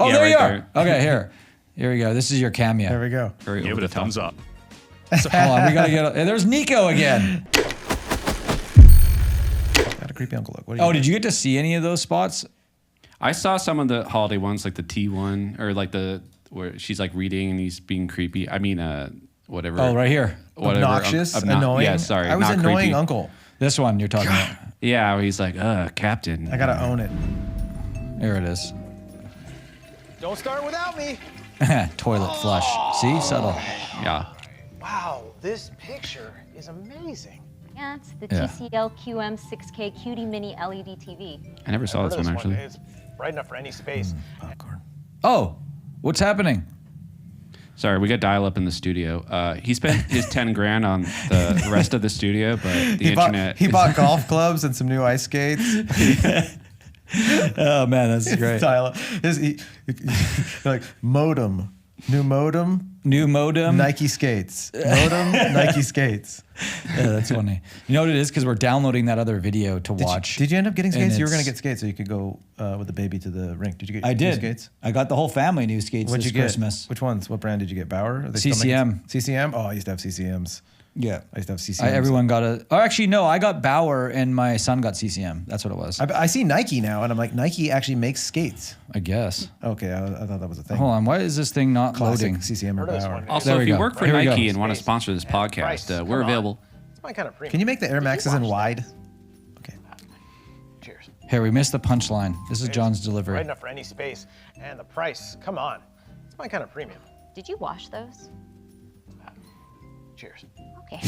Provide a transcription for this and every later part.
Oh, Yeah, there you right are. Okay, here we go. This is your cameo. There we go. Give it a thumbs up. So, hold on, we gotta get. There's Nico again. Got a creepy uncle look. What do you Oh, did you get to see any of those spots? I saw some of the holiday ones, like the T one, or like where she's like reading and he's being creepy. I mean, whatever. Oh, right here. Whatever. Obnoxious, annoying. Yeah, sorry. I was not annoying creepy. uncle. This one you're talking about. Yeah, where he's like, Captain. I gotta own it. Here it is. Don't start without me. Toilet flush. See, subtle. Yeah. Wow, this picture is amazing. Yeah, it's the Yeah. TCL QM 6K Cutie Mini LED TV. I never saw this one actually. It's bright enough for any space. Popcorn. Oh, what's happening? Sorry, we got dial up in the studio. He spent his 10 grand on the rest of the studio, but the internet. He bought golf clubs and some new ice skates. Oh man, that's great. Like modem, new modem, New modem. Nike skates, modem, Nike skates. Yeah, that's funny. You know what it is? Because we're downloading that other video to watch. Did you end up getting skates? And You were gonna it's- get skates so you could go with the baby to the rink. Did you get? I new did. skates. I got the whole family new skates What'd this you get? Christmas. Which ones? What brand did you get? Bauer? Are they still CCM. making- CCM. Oh, I used to have CCMs. Yeah. I used to have CCMs. Everyone got a. Oh, actually, no. I got Bauer and my son got CCM. That's what it was. I see Nike now, and I'm like, Nike actually makes skates. I guess. Okay, I thought that was a thing. Hold on. Why is this thing not Classic loading? CCM or Where does Bauer. one- Also, There if we you go. work for Here we go. Nike and want to sponsor this Price. podcast, Come we're on. available. It's my kind of premium. Can you make the Air Maxes in wide? Okay. Cheers. Here, we missed the punchline. This is John's Bright delivery. enough for any space. And the price, come on. It's my kind of premium. Did you wash those? Cheers. Okay.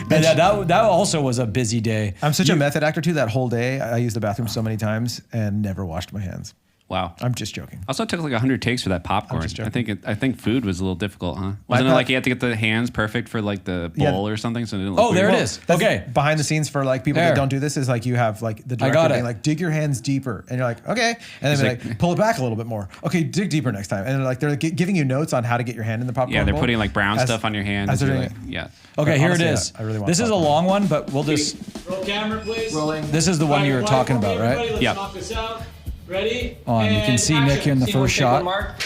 But yeah, that also was a busy day. I'm such a method actor too. That whole day, I used the bathroom so many times and never washed my hands. Wow. I'm just joking. Also took like 100 takes for that popcorn. just I joking. think food was a little difficult, huh? Wasn't it pop- like you had to get the hands perfect for like the Yeah. bowl or something? So it didn't look Oh, there weird? it is. That's Okay. Behind the scenes for like people There. that don't do this is like you have like the I director got it. being like, dig your hands deeper, and you're like, okay, and then they're like, pull it back a little bit more. Okay, dig deeper next time, and they're giving you notes on how to get your hand in the popcorn. Yeah, they're bowl putting like brown as- stuff on your hands. as they're You're doing like, it. yeah. Okay, But here honestly, it is. I really want This is a popcorn. long one, but we'll just. Roll camera, please. Rolling. This is the one you were Quiet talking for me, about, right? everybody. Let's Yeah. knock this out. Ready? On, you can And see Nick here in the action. first Scene one, take shot. one, Mark.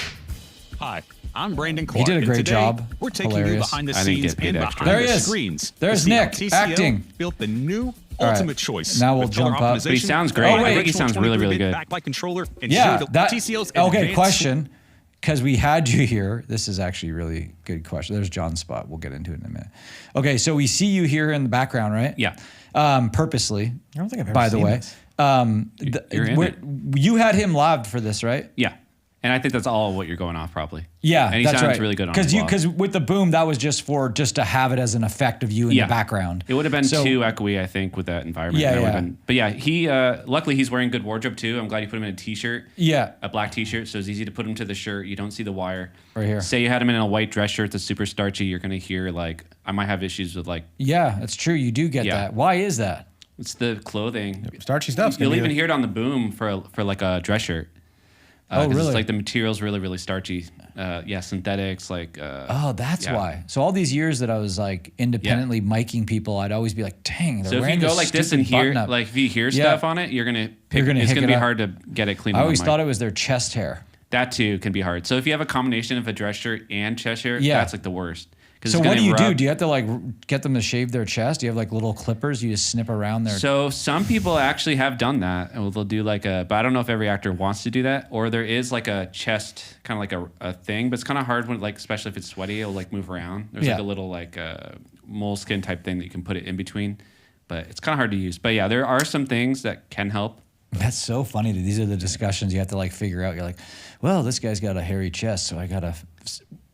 Hi, I'm Brandon Clark. did a and great today, job. We're taking Hilarious. you behind the I didn't scenes get paid and extra. behind There he the is. screens. There's to see how Nick, TCL acting. built the new All right. ultimate choice. Now we'll with color jump up. optimization, But he sounds great. Oh, wait. I think he sounds really, really good. Backlight controller and Yeah, show the that. TCL's Okay, advanced- question. Because we had you here. This is actually a really good question. There's John's spot. We'll get into it in a minute. Okay, so we see you here in the background, right? Yeah. Purposely. I don't think I've ever By the seen way, this. You're in we're- you had him live for this, right? Yeah. And I think that's all what you're going off probably. Yeah, And he that's sounds right. really good on his vlog. Because with the boom, that was just to have it as an effect of you in the background. It would have been So- too echoey, I think, with that environment. Yeah, That would've yeah. Been, but yeah, he luckily he's wearing good wardrobe too. I'm glad you put him in a t-shirt. Yeah. A black t-shirt, so it's easy to put him to the shirt. You don't see the wire. Right here. Say you had him in a white dress shirt that's super starchy, you're gonna hear like I might have issues with like Yeah, that's true. You do get Yeah. that. Why is that? it's the clothing. Starchy stuff. You'll even hear it on the boom for like a dress shirt. Oh, 'cause really? It's like the material's really, really starchy. Yeah, synthetics like. Oh, that's yeah. why. So all these years that I was like independently miking people, I'd always be like, "Dang, they're So if wearing you go like this and hear, button-up." like if you hear Yeah. stuff on it, you're gonna pick. gonna It's hick gonna it be up. hard to get it clean. I on always the mic. thought it was their chest hair. That too can be hard. So if you have a combination of a dress shirt and chest hair, Yeah. that's like the worst. 'Cause So it's what gonna do you do? rub- Do you have to like get them to shave their chest? Do you have like little clippers? You just snip around their. So some people actually have done that. And they'll do like but I don't know if every actor wants to do that. Or there is like a chest, kind of like a thing, but it's kind of hard when like, especially if it's sweaty, it'll like move around. There's like Yeah. a little like moleskin type thing that you can put it in between. But it's kind of hard to use. But yeah, there are some things that can help. That's so funny. These are the discussions you have to like figure out. You're like, well, this guy's got a hairy chest, so I gotta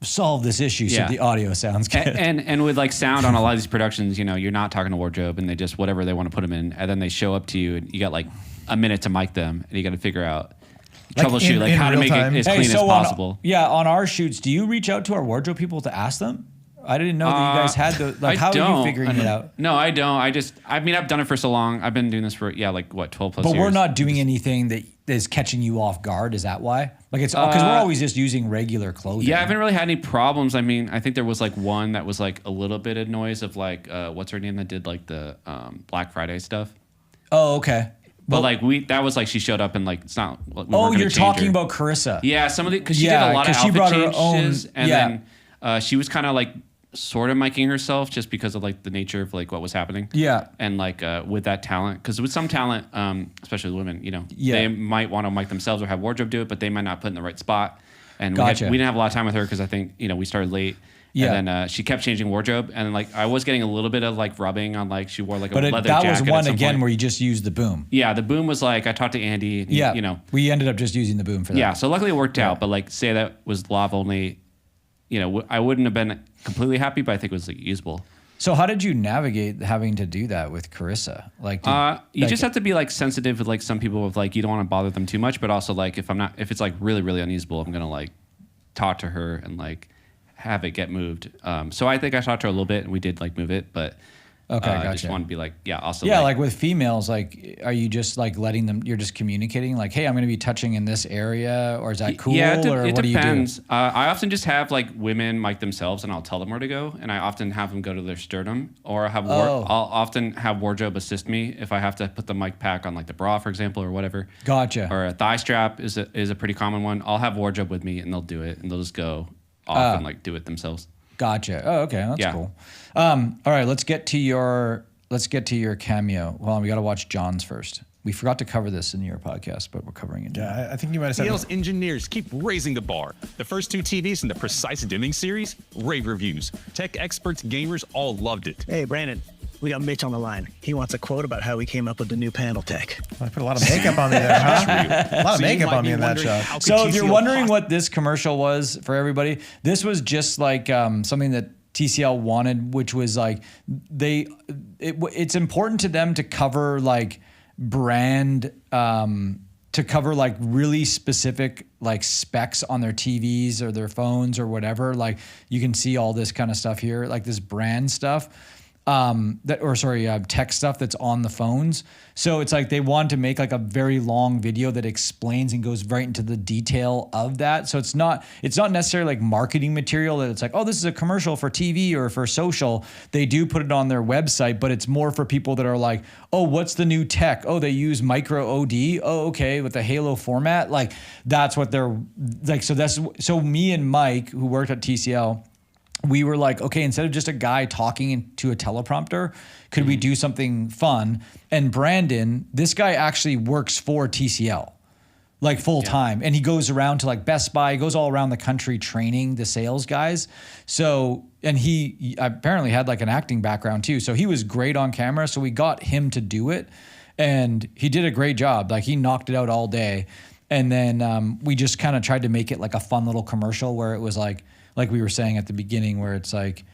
solve this issue so Yeah. the audio sounds good. And with like sound on a lot of these productions, you know, you're not talking to wardrobe and they just whatever they want to put them in, and then they show up to you and you got like a minute to mic them and you got to figure out Like troubleshoot in how to real make time? it as clean as possible. On our shoots, do you reach out to our wardrobe people to ask them? I didn't know that you guys had the like. How are you figuring it out? No, I don't. I mean, I've done it for so long. I've been doing this for like what 12 plus But years. we're not doing anything that is catching you off guard. Is that why? Like it's because we're always just using regular clothing. Yeah, I haven't really had any problems. I mean, I think there was like one that was like a little bit of noise of like what's her name that did like the Black Friday stuff. Oh, okay. But like that was like she showed up and like it's not. We weren't Oh, gonna you're change talking her. about Carissa. Yeah, some of the because she Yeah, did a lot of 'cause she outfit brought her changes, own- and yeah. then she was kind of like sort of miking herself just because of like the nature of like what was happening. Yeah. and like with that talent, because with some talent, especially women, Yeah. they might want to mic themselves or have wardrobe do it, but they might not put in the right spot. And Gotcha. we didn't have a lot of time with her because I think we started late. Yeah. And then she kept changing wardrobe, and then like I was getting a little bit of like rubbing on like she wore like a But leather that jacket. was at one some again point. where you just used the boom. Yeah, the boom was like I talked to Andy. And Yeah. We ended up just using the boom for that. yeah, so luckily it worked out. But like, say that was lav only, I wouldn't have been completely happy, but I think it was like usable. So how did you navigate having to do that with Carissa? Like, You just have to be like sensitive with like some people with like you don't want to bother them too much, but also like if it's like really really unusable, I'm gonna like talk to her and like have it get moved. So I think I talked to her a little bit and we did like move it, but Okay, I gotcha. just want to be like also yeah, like with females, like, are you just like letting them? You're just communicating, like, hey, I'm going to be touching in this area, or is that cool? Yeah, or it what depends. do you do? I often just have like women mic themselves, and I'll tell them where to go. And I often have them go to their sternum, or I'll often have wardrobe assist me if I have to put the mic pack on like the bra, for example, or whatever. Gotcha. Or a thigh strap is a pretty common one. I'll have wardrobe with me, and they'll do it, and they'll just go off and like do it themselves. Gotcha. Oh, okay, that's Yeah. cool. All right, let's get to your cameo. Hold on, we got to watch John's first. We forgot to cover this in your podcast, but we're covering it now. Yeah, I think you might have said TL's engineers keep raising the bar. The first 2 TVs in the Precise Dimming series, rave reviews. Tech experts, gamers all loved it. Hey, Brandon, we got Mitch on the line. He wants a quote about how we came up with the new panel tech. I put a lot of makeup on me there, huh? A lot of makeup on me in that shot. So if you're wondering what this commercial was for everybody, this was just like something that TCL wanted, which was like it's important to them to cover like brand, to cover like really specific like specs on their TVs or their phones or whatever. Like you can see all this kind of stuff here, like this brand stuff. Tech stuff that's on the phones. So it's like they want to make like a very long video that explains and goes right into the detail of that. So it's not necessarily like marketing material that it's like, oh, this is a commercial for TV or for social. They do put it on their website, but it's more for people that are like, oh, what's the new tech? Oh, they use micro OD. Oh, okay, with the Halo format. Like that's what they're like. So me and Mike, who worked at TCL, we were like, okay, instead of just a guy talking into a teleprompter, could we do something fun? And Brandon, this guy actually works for TCL, like full time. And he goes around to like Best Buy, he goes all around the country training the sales guys. So, and he apparently had like an acting background too. So he was great on camera. So we got him to do it and he did a great job. Like he knocked it out all day. And then we just kind of tried to make it like a fun little commercial where it was like we were saying at the beginning, where it's like,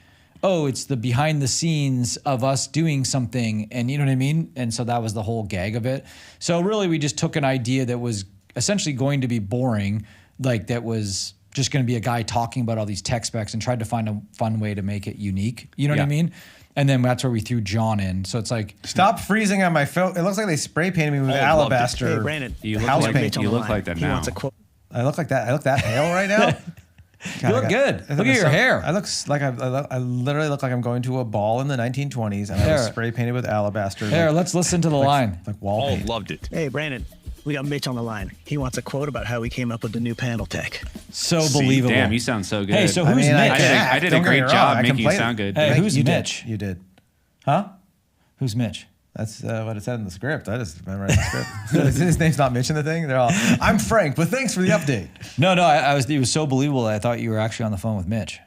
oh, it's the behind the scenes of us doing something. And you know what I mean? And so that was the whole gag of it. So really we just took an idea that was essentially going to be boring, like that was just going to be a guy talking about all these tech specs and tried to find a fun way to make it unique. You know what I mean? And then that's where we threw John in. So it's like, Stop freezing on my phone. It looks like they spray painted me with loved it. alabaster. Hey, Brandon, You house look like paint. you look like that he now. wants a quote. I look like that. I look that pale right now. you look good. Look at your hair. I look like I literally look like I'm going to a ball in the 1920s, and I was Here. spray painted with alabaster. Here, let's listen to the line. like wall All paint. loved it. Hey, Brandon, we got Mitch on the line. He wants a quote about how we came up with the new panel tech. So believable. Damn, you sound so good. Hey, so I who's mean, Mitch? I did a Don't get me great wrong, job I making can you play sound it. good. Hey, who's you Mitch? Did. You did. Huh? Who's Mitch? That's what it said in the script. I just memorized the script. His name's not Mitch in the thing. They're all, I'm Frank, but thanks for the update. No, it was so believable that I thought you were actually on the phone with Mitch.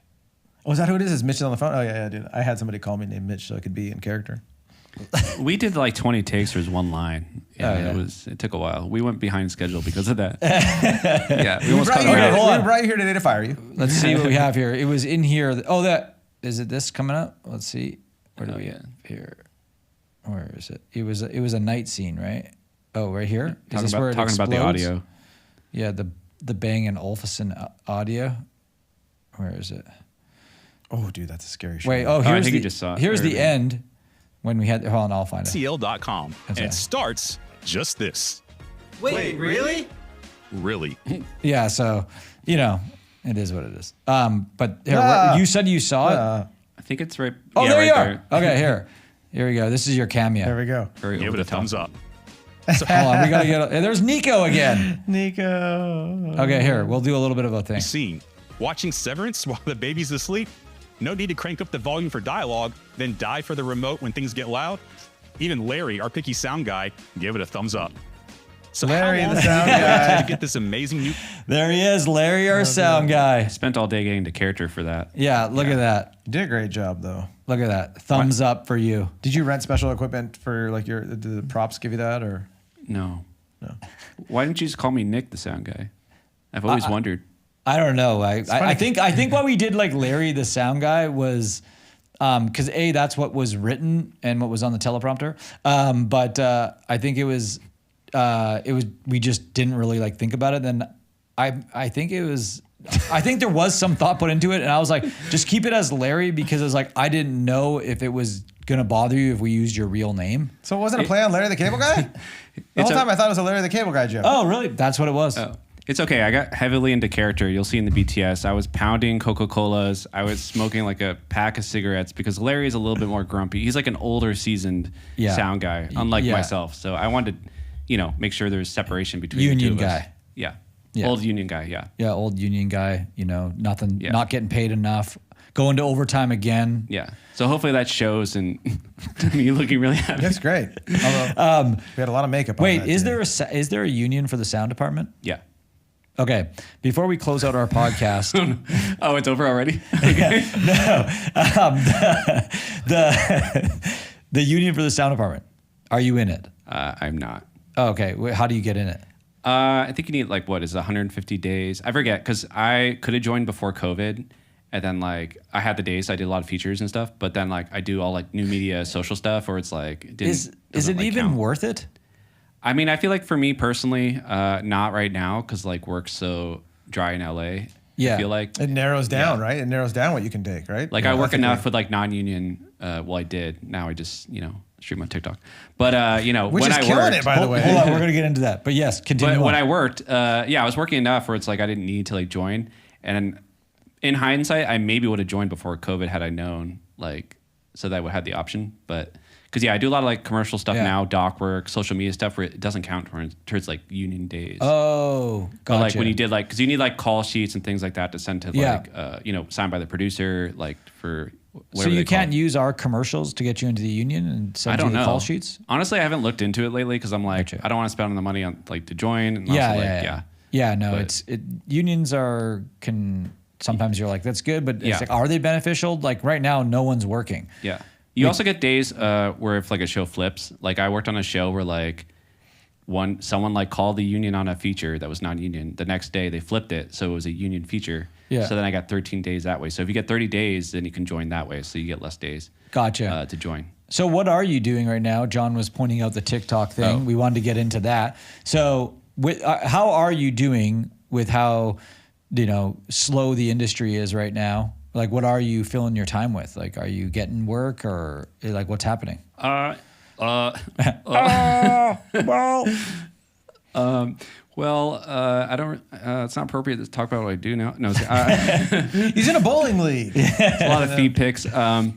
Oh, is that who it is? Is Mitch on the phone? Oh, yeah, dude. I had somebody call me named Mitch so I could be in character. We did like 20 takes for his one line. Yeah, Oh, yeah. It took a while. We went behind schedule because of that. Yeah, we almost cut We him out. hold on. were right here today to fire you. Let's see what we have here. It was in here. Oh, is it this coming up? Let's see. Where do we get here? Where is it? It was a night scene, right? Oh, right here. Is this where it Talking about the explodes? audio. Yeah, the Bang and Olufsen audio. Where is it? Oh, dude, that's a scary shot. Wait. Oh, I here's think the you just saw it. here's the There. end when we had. Hold on, I'll find it. TL.com. And Okay. it starts just this. Wait, really? Really. Yeah. So, it is what it is. But here, Ah. you said you saw it. I think it's right. Oh, yeah, there right you are. Okay, here we go. This is your cameo. There we go. Very Give over it a the top. thumbs up. Hold on, we gotta get. There's Nico again. Nico. Okay, here we'll do a little bit of a thing. Scene. Watching Severance while the baby's asleep? No need to crank up the volume for dialogue, then dive for the remote when things get loud? Even Larry, our picky sound guy, gave it a thumbs up. So Larry, how long the did sound it take guy. to get this amazing new... There he is, Larry, our sound guy. Spent all day getting into character for that. Yeah, look at that. You did a great job, though. Look at that. Thumbs up for you. Did you rent special equipment for like did the props give you that or? No. Why didn't you just call me Nick, the sound guy? I've always wondered. I don't know. I think why we did like Larry the sound guy was because that's what was written and what was on the teleprompter. But I think it was we just didn't really like think about it. Then I think there was some thought put into it, and I was like, just keep it as Larry because it was like I didn't know if it was gonna bother you if we used your real name. So it wasn't a play on Larry the Cable Guy? The whole time I thought it was a Larry the Cable Guy joke. Oh, really? That's what it was. Oh. It's okay. I got heavily into character. You'll see in the BTS. I was pounding Coca-Colas. I was smoking like a pack of cigarettes because Larry is a little bit more grumpy. He's like an older, seasoned sound guy, unlike myself. So I wanted to, make sure there's separation between Union the two of us. guy. Yeah. Old union guy. Yeah. Yeah, old union guy. Not getting paid enough. Going to overtime again. Yeah. So hopefully that shows and me looking really happy. That's great. Although, we had a lot of makeup on Wait, that is today. there a union for the sound department? Yeah. Okay, before we close out our podcast. Oh, it's over already? Okay. No. The union for the sound department. Are you in it? I'm not. Oh, okay. How do you get in it? I think you need what is it, 150 days? I forget because I could have joined before COVID. And then I had the days, so I did a lot of features and stuff. But then I do all new media, social stuff, or it's is it even count. worth it? I mean, I feel like for me personally, not right now because work's so dry in LA. Yeah. I feel like It narrows down, right? It narrows down what you can take, right? I work enough with non-union. Well, I did. Now I just stream on TikTok. But Which when is I killing worked, it, by the way. Hold on, we're gonna get into that. But yes, continue. But when on. I worked, I was working enough where it's I didn't need to join. And in hindsight, I maybe would have joined before COVID had I known, so that I would have the option. But because I do a lot of commercial stuff now, doc work, social media stuff where it doesn't count towards union days. Oh, gotcha. But when you did because you need call sheets and things like that to send to signed by the producer for whatever. So you they call can't it. use our commercials to get you into the union and send you the call sheets? Honestly, I haven't looked into it lately because I'm I don't want to spend the money on to join. And Yeah, no, but unions can sometimes you're that's good, but it's are they beneficial? Right now, no one's working. Yeah. You also get days where if a show flips, I worked on a show where someone called the union on a feature that was non-union. The next day they flipped it, so it was a union feature. Yeah. So then I got 13 days that way. So if you get 30 days, then you can join that way. So you get less days. Gotcha. To join. So what are you doing right now? John was pointing out the TikTok thing. Oh. We wanted to get into that. So how are you doing with how slow the industry is right now? What are you filling your time with? Are you getting work or what's happening? Well, I don't. It's not appropriate to talk about what I do now. No, He's in a bowling league. a lot of feed pics. I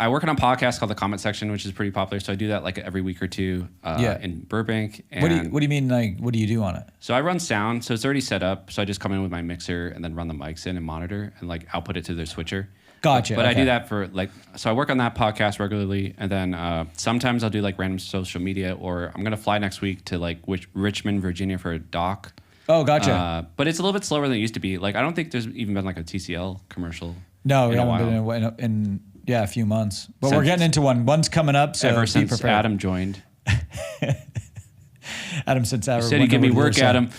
work on a podcast called The Comment Section, which is pretty popular. So I do that every week or two in Burbank. And What do you mean? What do you do on it? So I run sound. So it's already set up. So I just come in with my mixer and then run the mics in and monitor and output it to their switcher. Gotcha. But I okay. do that for so I work on that podcast regularly, and then sometimes I'll do random social media, or I'm gonna fly next week to Richmond, Virginia for a doc. Oh, gotcha. But it's a little bit slower than it used to be. I don't think there's even been a TCL commercial. No, we in a haven't while. been in a few months. But we're getting into one. One's coming up, so Ever be since prepared. Adam joined. Adam since You said he'd give me work, Adam.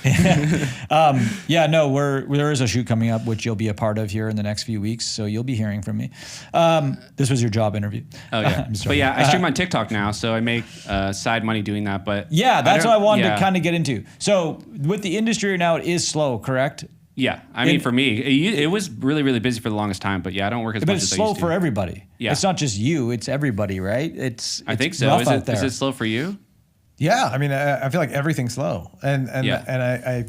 There is a shoot coming up which you'll be a part of here in the next few weeks, so you'll be hearing from me. This was your job interview. Oh yeah, I'm sorry. but I stream on TikTok now, so I make side money doing that. But that's what I wanted to kind of get into. So with the industry right now, it is slow, correct? Yeah, I mean, for me, it was really, really busy for the longest time. But I don't work as But much it's as I slow used to. for everybody. Yeah. It's not just you; it's everybody, right? I think so. rough out there. Is it slow for you? Yeah, I mean, I feel like everything's slow, and I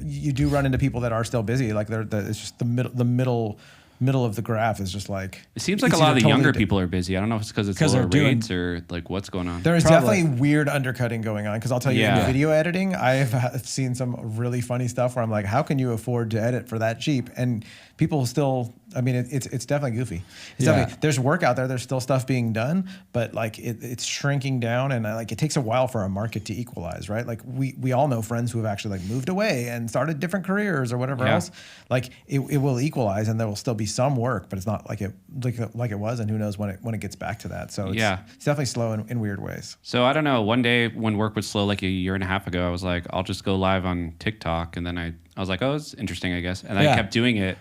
you do run into people that are still busy. It's just the middle middle of the graph is just like It seemes like a it's lot of the either younger totally people are busy. I don't know if it's because it's 'Cause lower they're doing- rates or like what's going on. There is Probably. definitely weird undercutting going on because I'll tell you Yeah. in video editing, I've seen some really funny stuff where I'm like, how can you afford to edit for that cheap? And people still, I mean, it's definitely goofy. It's Yeah. definitely, there's work out there. There's still stuff being done, but like it's shrinking down, and like it takes a while for a market to equalize, right? Like we all know friends who have actually like moved away and started different careers or whatever Yeah. else. Like it will equalize, and there will still be some work, but it's not like it was, and who knows when it gets back to that. So it's, Yeah. it's definitely slow in weird ways. So I don't know. One day when work was slow, like a year and a half ago, I was like, I'll just go live on TikTok, and then I was like, oh, it's interesting, I guess, and Yeah. I kept doing it.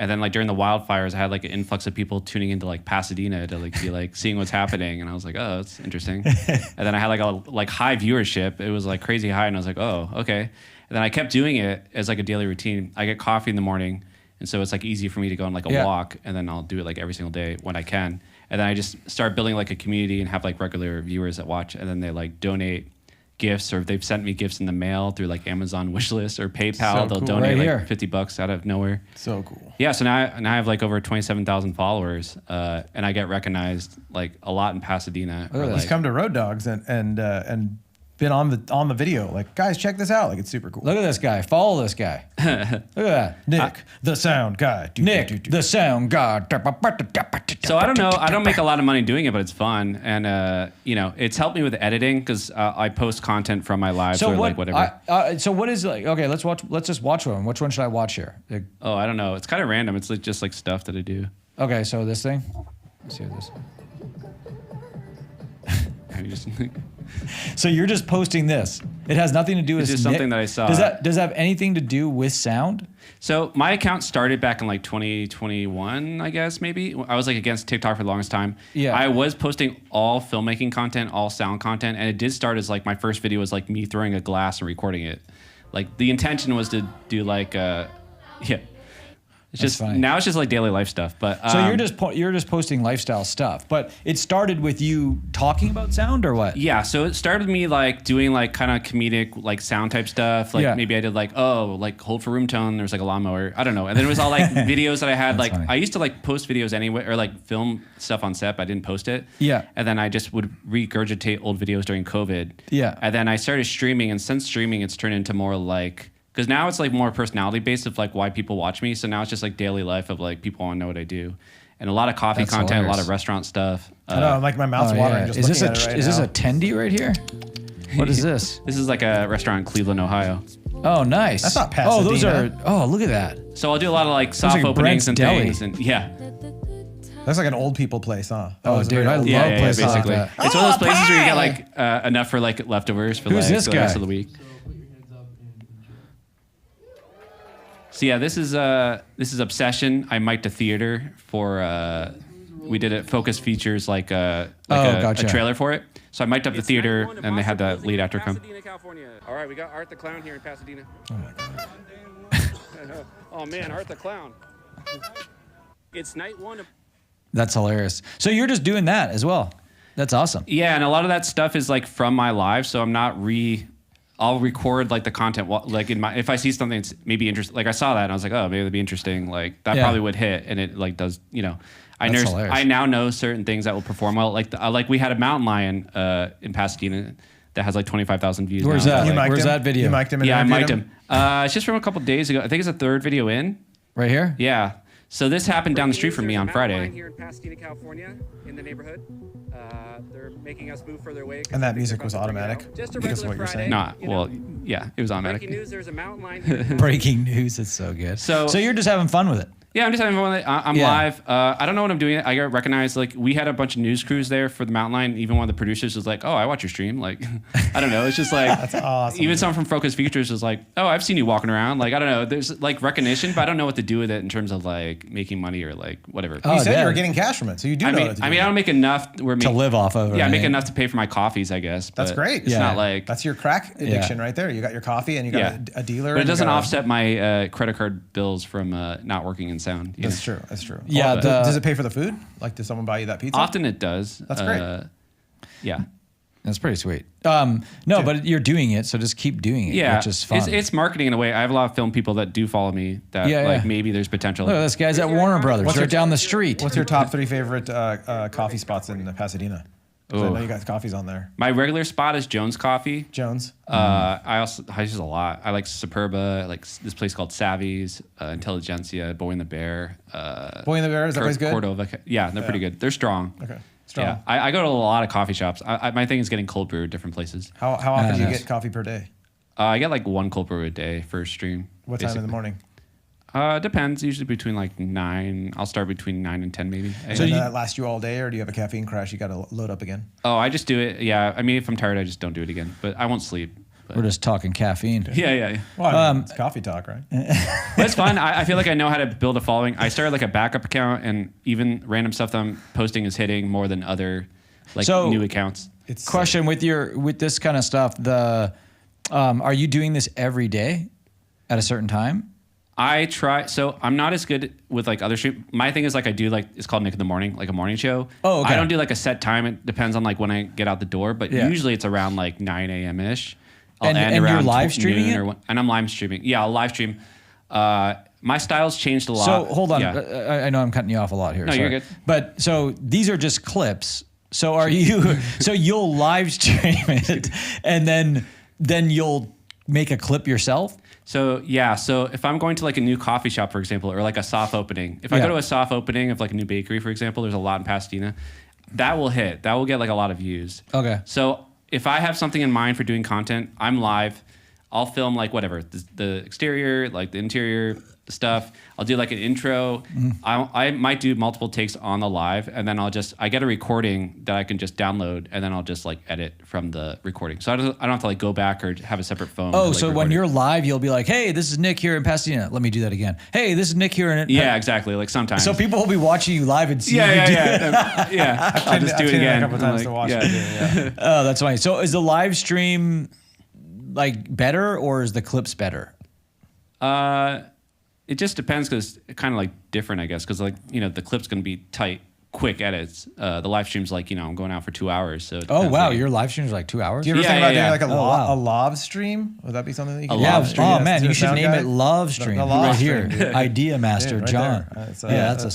And then like during the wildfires, I had like an influx of people tuning into like Pasadena to like be like seeing what's happening, and I was like, oh, it's interesting. And then I had like a high viewership. It was like crazy high, and I was like, oh, okay. And then I kept doing it as like a daily routine. I get coffee in the morning, and so it's like easy for me to go on like a Yeah. walk, and then I'll do it like every single day when I can. And then I just start building like a community and have like regular viewers that watch, and then they like donate gifts, or if they've sent me gifts in the mail through like Amazon wishlist or PayPal, So they'll cool. donate Right here. like $50 out of nowhere. So cool. Yeah, so now I have like over 27,000 followers, and I get recognized like a lot in Pasadena. Or, at He's like, come to Road Dogs and been on the video. Like, guys, check this out. Like, it's super cool. Look at this guy. Follow this guy. Look at that. Nick, the sound guy. Nick, the sound guy. so I don't know. I don't make a lot of money doing it, but it's fun, and you know, it's helped me with editing because I post content from my lives So or what? like whatever. So what is like? Okay, let's watch. Let's just watch one. Which one should I watch here? Like, Oh, I don't know. It's kind of random. It's like just like stuff that I do. okay, so this thing. Let's see what this. I just, So you're just posting this. It has nothing to do with It's just Nick. something that I saw. Does that have anything to do with sound? So my account started back in like 2021, I guess, maybe. I was like against TikTok for the longest time. Yeah. I was posting all filmmaking content, all sound content, and it did start as like my first video was like me throwing a glass and recording it. Like the intention was to do like yeah. It's That's just funny. now it's just like daily life stuff. But So you're just posting lifestyle stuff. But it started with you talking about sound or what? yeah, so it started with me like doing like kind of comedic like sound type stuff. Like Yeah. maybe I did like, oh, like hold for room tone. There's like a lawnmower. I don't know. And then it was all like videos that I had. That's Like funny. I used to like post videos anyway, or like film stuff on set, but I didn't post it. Yeah. And then I just would regurgitate old videos during COVID. Yeah. And then I started streaming, and since streaming, it's turned into more like, because now it's like more personality based of like why people watch me. So now it's just like daily life of like people want to know what I do. And a lot of coffee That's content, a lot hilarious. of restaurant stuff. I know, like my mouth's watering just Is this looking at it right is this now. a tendy right here? What is this? This is like a restaurant in Cleveland, Ohio. Oh, nice. That's not Oh, those are. Pasadena. Oh, look at that. So I'll do a lot of like soft like openings Brent's and Deli. things, and yeah, That's like an old people place, huh? Oh, it's a dude, very I old- love yeah, places like basically. that. It's one of those places where you get like enough for like leftovers for Who's like this the rest guy? of the week. So yeah, this is Obsession. I mic'd a theater for we did it Focus Features like a gotcha. trailer for it. So I mic'd up the theater and they had the lead actor come. Pasadena, California. All right, we got Art the Clown here in Pasadena. Oh my god. Oh man, Art the Clown. It's night one of That's hilarious. So you're just doing that as well. That's awesome. Yeah, and a lot of that stuff is like from my live, so I'm not I'll record like the content like in my if I see something that's maybe interesting, like I saw that and I was like, oh, maybe that'd be interesting. Like that Yeah. probably would hit, and it like does, you know. That's hilarious. I now know certain things that will perform well. Like we had a mountain lion in Pasadena that has like 25,000 views. Where's now. that? You Like, mic'd where's him? that video? You mic'd him and Yeah, I interviewed mic'd him. It's just from a couple days ago. I think it's the third video in. Right here? Yeah. So this happened down the street from me There's a on mountain lion Friday. here in Pasadena, California, in the neighborhood. They're making us move further away. 'cause And that they're music about was to bring it automatic, out. Just a because of regular what you're Friday, saying. Not you know. well, yeah, it was automatic. Breaking news: there's a mountain lion here. in Breaking news. It's so good. So- you're just having fun with it. Yeah, I'm just having fun with it. I'm Yeah. live. I don't know what I'm doing. I got recognized. Like we had a bunch of news crews there for the Mountain Lion. Even one of the producers was like, "Oh, I watch your stream." Like, I don't know. It's just like That's awesome. Even someone from Focus Features was like, "Oh, I've seen you walking around." Like I don't know. There's like recognition, but I don't know what to do with it in terms of like making money or like whatever. Oh, You said yeah. you were getting cash from it, so you do I know mean, what to do. I don't make enough where To live off of. Yeah, I make right? enough to pay for my coffees, I guess. That's but great. It's Yeah. not like That's your crack addiction right there. You got your coffee and you got Yeah. a dealer. but it and you doesn't got a- offset my credit card bills from not working in sound. you That's know? true. That's true. Yeah, Does it pay for the food? Like, does someone buy you that pizza? Often it does. That's great. Yeah. That's pretty sweet. No, but you're doing it, so just keep doing it. Yeah, which is fun. It's marketing in a way. I have a lot of film people that do follow me that maybe there's potential. Look, this guy's at Warner Brothers. Right down the street. What's your top 3 favorite coffee spots in Pasadena? 'Cause I know you got coffees on there. My regular spot is Jones Coffee. Jones. I use a lot. I like Superba. I like this place called Savvy's, Intelligentsia, Boy and the Bear. Boy and the Bear, is that place good? Cordova. Yeah, they're pretty good. They're strong. Okay. Strong. Yeah, I go to a lot of coffee shops. My thing is getting cold brew at different places. How often do you get coffee per day? I get like 1 cold brew a day for a stream. What time in the morning? Depends. Usually between like 9. I'll start between 9 and 10 maybe. So that lasts you all day, or do you have a caffeine crash? You got to load up again? Oh, I just do it. Yeah. I mean, if I'm tired, I just don't do it again. But I won't sleep. But. We're just talking caffeine. Yeah. Well, I mean, it's coffee talk, right? But it's fun. I feel like I know how to build a following. I started like a backup account, and even random stuff that I'm posting is hitting more than other new accounts. Question with this kind of stuff. Are you doing this every day at a certain time? I try. So I'm not as good with like other stream. My thing is like I do like it's called Nick in the Morning, like a morning show. Oh, okay. I don't do like a set time. It depends on like when I get out the door, but usually it's around like 9 a.m. ish. And you're live streaming it? And I'm live streaming. Yeah, I'll live stream. My style's changed a lot. So hold on. Yeah. I know I'm cutting you off a lot here. No, you're good. But so these are just clips. So are you? So you'll live stream it, and then you'll make a clip yourself. So yeah, so if I'm going to like a new coffee shop, for example, or like a soft opening, if I go to a soft opening of like a new bakery, for example, there's a lot in Pasadena, that will hit. That will get like a lot of views. Okay. So if I have something in mind for doing content, I'm live. I'll film like whatever, the exterior, like the interior stuff. I'll do like an intro. I might do multiple takes on the live, and then I get a recording that I can just download, and then I'll just like edit from the recording. So I don't have to like go back or have a separate phone. Oh, to, like, so when you're live, you'll be like, "Hey, this is Nick here in Pasadena. Let me do that again. Hey, this is Nick here in." Yeah, exactly. Like sometimes. So people will be watching you live and see. Yeah. I'll just do it again. A couple times to watch it. Oh, that's funny. So is the live stream like better, or is the clips better? It just depends because it's kind of like different, I guess. Because like the clip's gonna be tight, quick edits. The live stream's like I'm going out for 2 hours. So oh wow, your live streams are like 2 hours. Do you ever think about doing like a love stream? Would that be something that you could do? Oh man, you should name it Love Stream. The right stream, here, idea master John. That's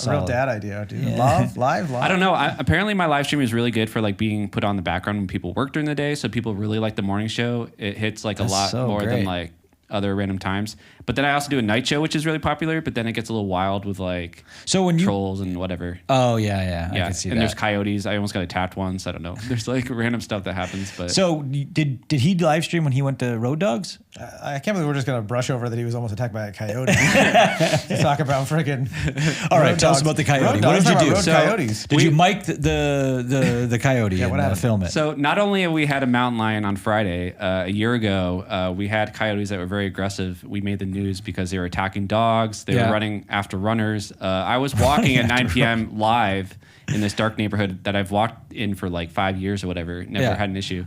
a real dad idea, dude. Yeah. Live. I don't know. Apparently, my live stream is really good for like being put on the background when people work during the day. So people really like the morning show. It hits like a lot more than like other random times. But then I also do a night show, which is really popular, but then it gets a little wild with like trolls and whatever. Oh yeah. I can see and that. There's coyotes. I almost got attacked once. I don't know. There's like random stuff that happens. But so did he live stream when he went to Road Dogs? I can't believe we're just gonna brush over that he was almost attacked by a coyote. Let's talk about freaking. All right, tell us about the coyote. What did you do? Coyotes. Did you mic the coyote and film it? So not only have we had a mountain lion on Friday, a year ago, we had coyotes that were very aggressive. We made the news because they were attacking dogs. They were running after runners. I was walking at 9 p.m. live in this dark neighborhood that I've walked in for like 5 years or whatever. Never had an issue.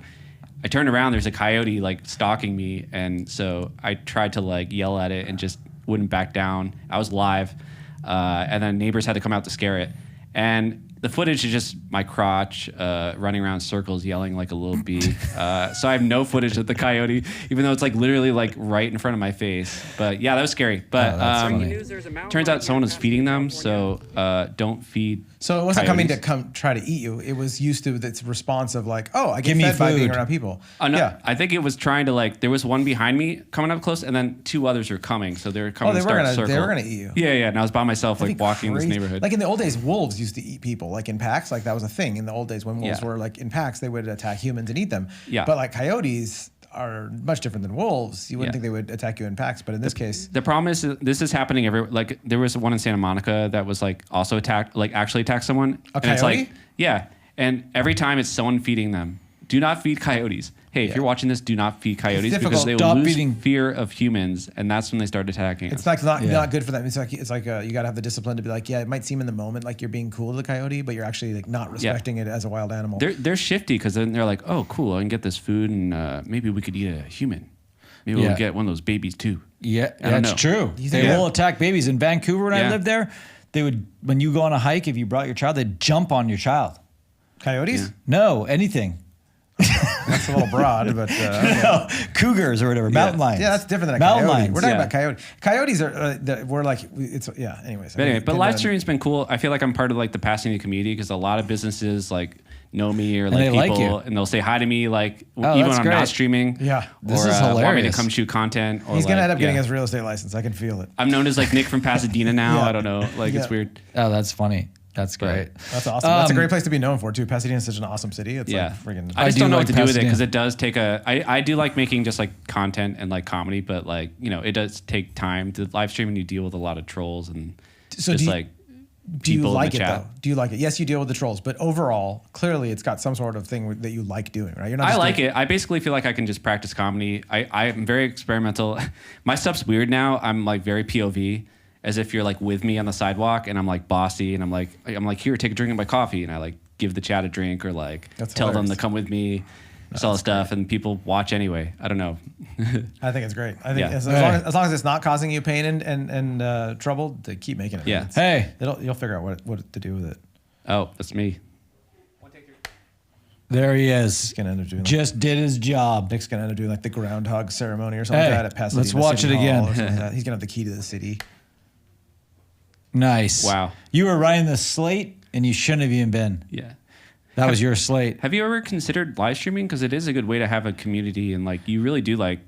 I turned around. There's a coyote like stalking me, and so I tried to like yell at it and just wouldn't back down. I was live, and then neighbors had to come out to scare it. And the footage is just my crotch running around in circles, yelling like a little bee. So I have no footage of the coyote, even though it's like literally like right in front of my face. But yeah, that was scary. But turns out someone was feeding them, so don't feed. So it wasn't coyotes. coming to try to eat you. It was used to its response of like, oh, I get fed by being around people. No, yeah. I think it was trying to like. There was one behind me coming up close, and then 2 others were coming. So they were coming. They were gonna eat you. Yeah. And I was by myself, like walking this neighborhood. Like in the old days, wolves used to eat people, like in packs. Like that was a thing in the old days when wolves were like in packs. They would attack humans and eat them. Yeah. But like coyotes are much different than wolves. You wouldn't think they would attack you in packs, but in this case, the problem is this is happening everywhere. Like there was one in Santa Monica that was like also attacked, like actually attacked someone. A coyote? And it's like, yeah, and every time it's someone feeding them. Do not feed coyotes. Hey, if you're watching this, do not feed coyotes because they will lose fear of humans, and that's when they start attacking. It's like not good for them. It's like you gotta have the discipline to be like, it might seem in the moment like you're being cool to the coyote, but you're actually like not respecting it as a wild animal. They're shifty because then they're like, oh, cool, I can get this food, and maybe we could eat a human. Maybe we'll get one of those babies too. Yeah, that's true. They will attack babies. In Vancouver, when I lived there, they would, when you go on a hike, if you brought your child, they'd jump on your child. Coyotes? No, anything. That's a little broad, but okay. No, cougars or whatever, mountain lions. Yeah, that's different than a mountain coyote. lions. We're talking yeah. about coyote. Coyotes are we're like it's Anyways, But anyway, but live streaming's been cool. I feel like I'm part of like the Pasadena community because a lot of businesses like know me or like they like people, you. and they'll say hi to me like Oh, even when that's I'm not great. streaming. Yeah. This or, is want me to hilarious. come shoot content. Or He's gonna like, end up getting yeah. his real estate license. I can feel it. I'm known as like Nick from Pasadena now. Yeah. I don't know. Like Yeah. it's weird. Oh, that's funny. That's great. That's awesome. That's a great place to be known for too. Pasadena is such an awesome city. It's Yeah. like freaking. I just do don't know like what to do with it Pasadena. because it does take I do like making just like content and like comedy, but like, you know, it does take time to live stream and you deal with a lot of trolls and So just do you- like Do you people in like the it chat. though? Do you like it? Yes, you deal with the trolls, but overall, clearly, it's got some sort of thing that you like doing, right? You're not. I just like doing- it. I basically feel like I can just practice comedy. I'm very experimental. My stuff's weird now. I'm like very POV, as if you're like with me on the sidewalk, and I'm like bossy, and I'm like here, take a drink of my coffee, and I like give the chat a drink or like That's tell them hilarious. to come with me, sell stuff, and people watch anyway. I don't know. I think it's great. I think Yeah. as long as it's not causing you pain and trouble, to keep making it. Yeah. It's- Hey. you'll figure out what to do with it. Oh, that's me. There he He's is. gonna end up doing. Just did his job. Nick's gonna end up doing like the groundhog ceremony or something Hey, like that at Pasadena. let's watch City it again. Hall or something like that. He's gonna have the key to the city. Nice. Wow. You were running the slate and you shouldn't have even been. Yeah. That was your slate. Have you ever considered live streaming? Because it is a good way to have a community and like you really do like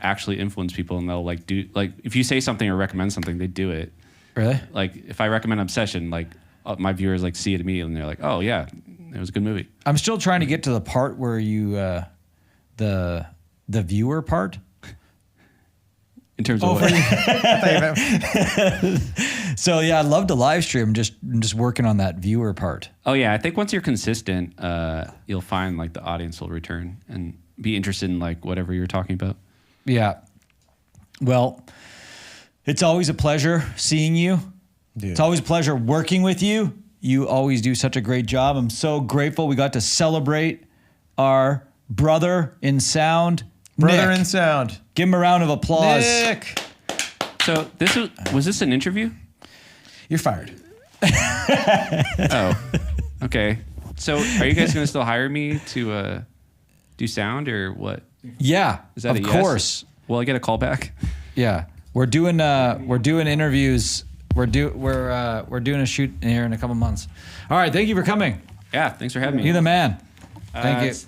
actually influence people and they'll like do like if you say something or recommend something, they do it. Really? Like if I recommend Obsession, like my viewers like see it immediately and they're like, oh yeah, it was a good movie. I'm still trying to get to the part where you, the viewer part. In terms of Oh, what? for you. I thought you meant- So yeah, I'd love to live stream. I'm just working on that viewer part. Oh yeah, I think once you're consistent, you'll find like the audience will return and be interested in like whatever you're talking about. Yeah. Well, it's always a pleasure seeing you. Dude. It's always a pleasure working with you. You always do such a great job. I'm so grateful we got to celebrate our brother in sound. Brother Nick. in sound. Give him a round of applause. Nick, So this was this an interview? you're fired. Oh, okay. So are you guys gonna still hire me to do sound or what? Yeah, Is that of a yes? course. Will I get a call back? Yeah, we're doing interviews. We're doing a shoot here in a couple months. All right, thank you for coming. Yeah, thanks for having me. You're the man. Thank you. It's-